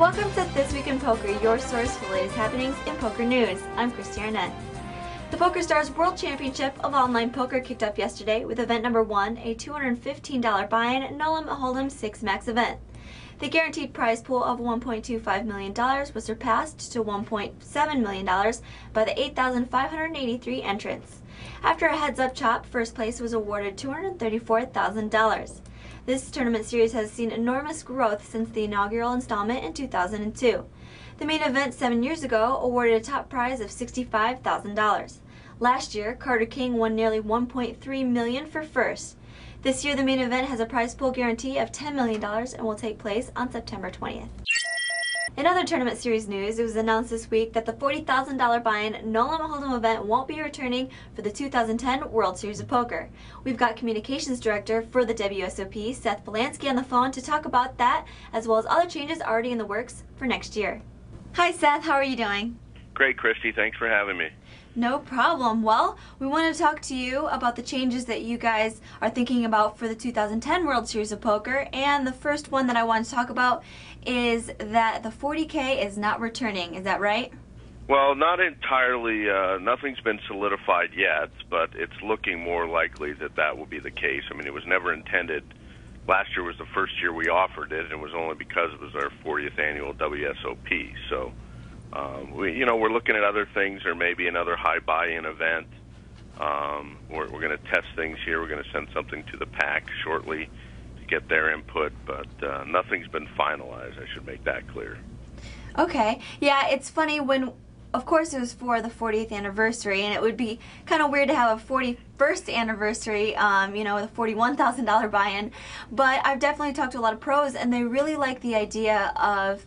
Welcome to This Week in Poker, your source for the latest happenings in poker news. I'm Christy Arnett. The Pokerstars World Championship of Online Poker kicked up yesterday with event number 1, a $215 buy-in Nullum Hold'em 6 Max event. The guaranteed prize pool of $1.25 million was surpassed to $1.7 million by the 8,583 entrants. After a heads-up chop, first place was awarded $234,000. This tournament series has seen enormous growth since the inaugural installment in 2002. The main event 7 years ago awarded a top prize of $65,000. Last year, Carter King won nearly $1.3 million for first. This year, the main event has a prize pool guarantee of $10 million and will take place on September 20th. In other tournament series news, it was announced this week that the $40,000 buy-in Nullum Hold'em event won't be returning for the 2010 World Series of Poker. We've got Communications Director for the WSOP, Seth Palanksy, on the phone to talk about that, as well as other changes already in the works for next year. Hi Seth, how are you doing? Great, Christy. Thanks for having me. No problem. Well, we want to talk to you about the changes that you guys are thinking about for the 2010 World Series of Poker, and the first one that I want to talk about is that the 40K is not returning. Is that right? Well, not entirely. Nothing's been solidified yet, but it's looking more likely that that will be the case. I mean, it was never intended. Last year was the first year we offered it, and it was only because it was our 40th annual WSOP. So, we're looking at other things, or maybe another high buy-in event. We're going to test things here. We're going to send something to the PAC shortly to get their input, but nothing's been finalized. I should make that clear. Okay. Yeah, it's funny when, of course, it was for the 40th anniversary, and it would be kind of weird to have a 41st anniversary, with a $41,000 buy-in. But I've definitely talked to a lot of pros, and they really like the idea of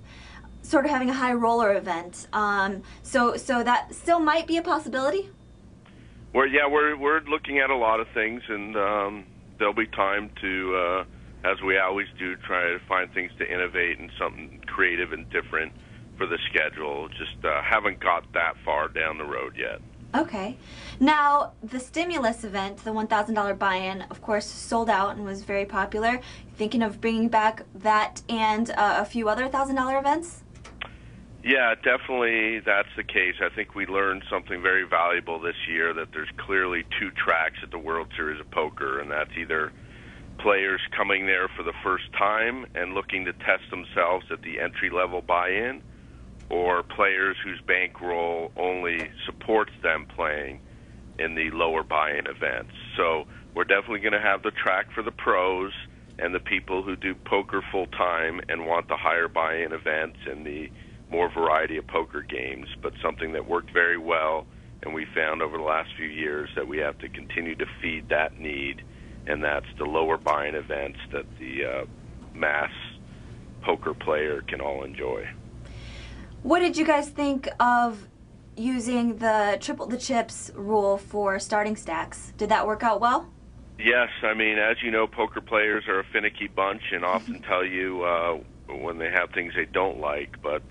sort of having a high roller event. So that still might be a possibility? Well, yeah, we're looking at a lot of things, and there'll be time to, as we always do, try to find things to innovate and something creative and different for the schedule. Just haven't got that far down the road yet. Okay. Now, the stimulus event, the $1,000 buy-in, of course, sold out and was very popular. Thinking of bringing back that and a few other $1,000 events? Yeah, definitely that's the case. I think we learned something very valuable this year, that there's clearly two tracks at the World Series of Poker, and that's either players coming there for the first time and looking to test themselves at the entry-level buy-in, or players whose bankroll only supports them playing in the lower buy-in events. So we're definitely going to have the track for the pros and the people who do poker full-time and want the higher buy-in events and the more variety of poker games, but something that worked very well, and we found over the last few years that we have to continue to feed that need, and that's the lower buy-in events that the mass poker player can all enjoy. What did you guys think of using the triple the chips rule for starting stacks? Did that work out well? Yes, I mean, as you know, poker players are a finicky bunch and often tell you when they have things they don't like, but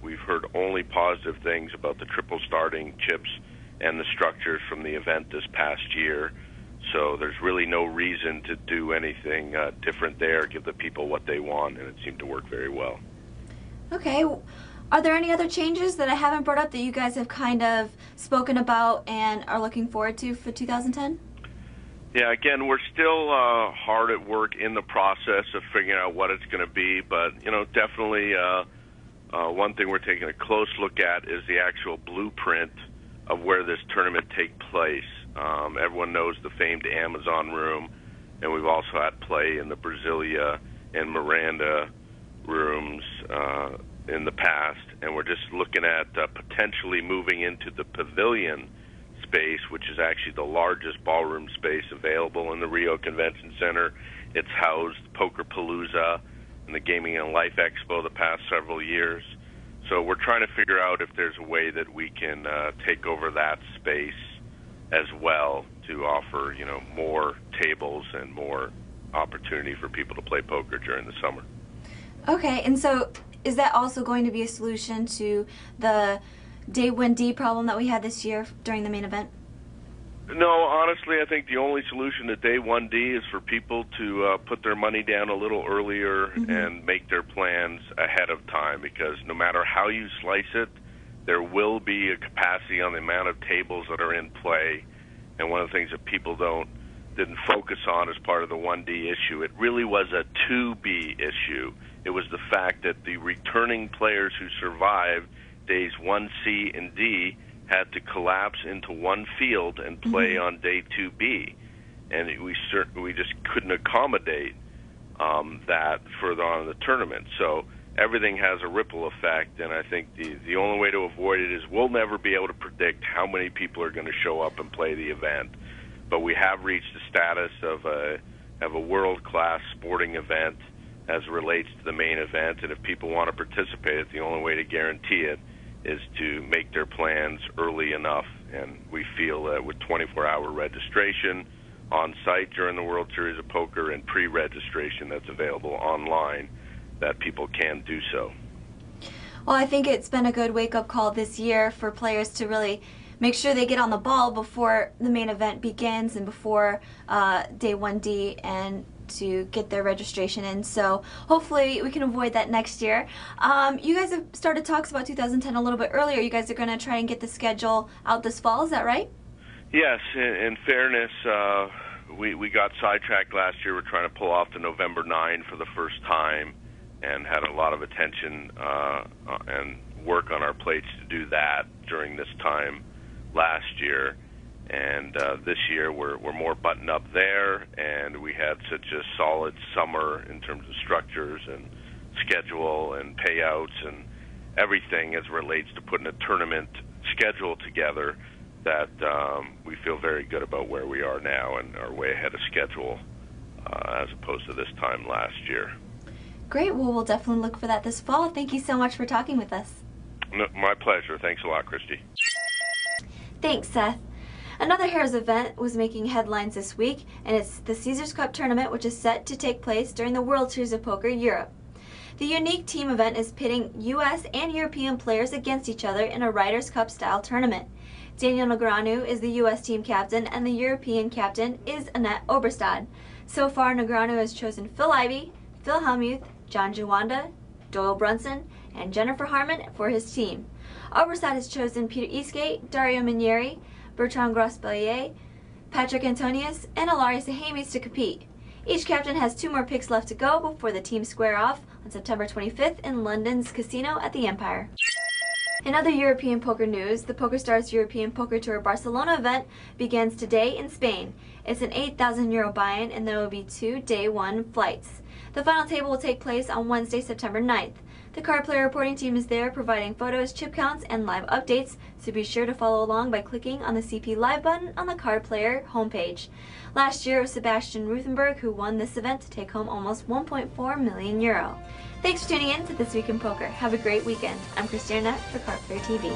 we've heard only positive things about the triple starting chips and the structures from the event this past year. So there's really no reason to do anything different there, give the people what they want, and it seemed to work very well. Okay. Are there any other changes that I haven't brought up that you guys have kind of spoken about and are looking forward to for 2010? Yeah, again, we're still hard at work in the process of figuring out what it's going to be, but, definitely one thing we're taking a close look at is the actual blueprint of where this tournament takes place. Everyone knows the famed Amazon room, and we've also had play in the Brasilia and Miranda rooms in the past, and we're just looking at potentially moving into the pavilion space, which is actually the largest ballroom space available in the Rio Convention Center. It's housed Pokerpalooza and the Gaming and Life Expo the past several years. So we're trying to figure out if there's a way that we can take over that space as well to offer, more tables and more opportunity for people to play poker during the summer. Okay, and so is that also going to be a solution to the day win D problem that we had this year during the main event? No, honestly, I think the only solution to day 1D is for people to put their money down a little earlier and make their plans ahead of time, because no matter how you slice it, there will be a capacity on the amount of tables that are in play. And one of the things that people didn't focus on as part of the 1D issue, it really was a 2B issue. It was the fact that the returning players who survived days 1C and D had to collapse into one field and play on day 2B, and we just couldn't accommodate that further on in the tournament. So everything has a ripple effect, and I think the only way to avoid it is we'll never be able to predict how many people are going to show up and play the event, but we have reached the status of a world-class sporting event as it relates to the main event, and if people want to participate, the only way to guarantee it is to make their plans early enough. And we feel that with 24-hour registration on site during the World Series of Poker and pre-registration that's available online, that people can do so. Well, I think it's been a good wake-up call this year for players to really make sure they get on the ball before the main event begins and before day 1D, and to get their registration in. So hopefully we can avoid that next year. You guys have started talks about 2010 a little bit earlier. You guys are going to try and get the schedule out this fall, is that right? Yes, in fairness, we got sidetracked last year. We're trying to pull off the November 9 for the first time and had a lot of attention and work on our plates to do that during this time last year. And this year we're more buttoned up there, and we had such a solid summer in terms of structures and schedule and payouts and everything as it relates to putting a tournament schedule together that we feel very good about where we are now and are way ahead of schedule as opposed to this time last year. Great. Well, we'll definitely look for that this fall. Thank you so much for talking with us. No, my pleasure. Thanks a lot, Christy. Thanks, Seth. Another Harrah's event was making headlines this week, and it's the Caesars Cup tournament, which is set to take place during the World Series of Poker Europe. The unique team event is pitting U.S. and European players against each other in a Ryder's Cup style tournament. Daniel Negreanu is the U.S. team captain, and the European captain is Annette Oberstad. So far, Negreanu has chosen Phil Ivey, Phil Hellmuth, John Juanda, Doyle Brunson, and Jennifer Harmon for his team. Oberstad has chosen Peter Eastgate, Dario Minieri, Bertrand Grospellier, Patrick Antonius, and Ilaria Sahamis to compete. Each captain has 2 more picks left to go before the teams square off on September 25th in London's Casino at the Empire. In other European poker news, the Pokerstars European Poker Tour Barcelona event begins today in Spain. It's an €8,000 buy-in, and there will be 2 day 1 flights. The final table will take place on Wednesday, September 9th. The card player reporting team is there providing photos, chip counts, and live updates, so be sure to follow along by clicking on the CP Live button on the card player homepage. Last year it was Sebastian Ruthenberg who won this event to take home almost €1.4 million. Thanks for tuning in to This Week in Poker. Have a great weekend. I'm Christiana for Card Player TV.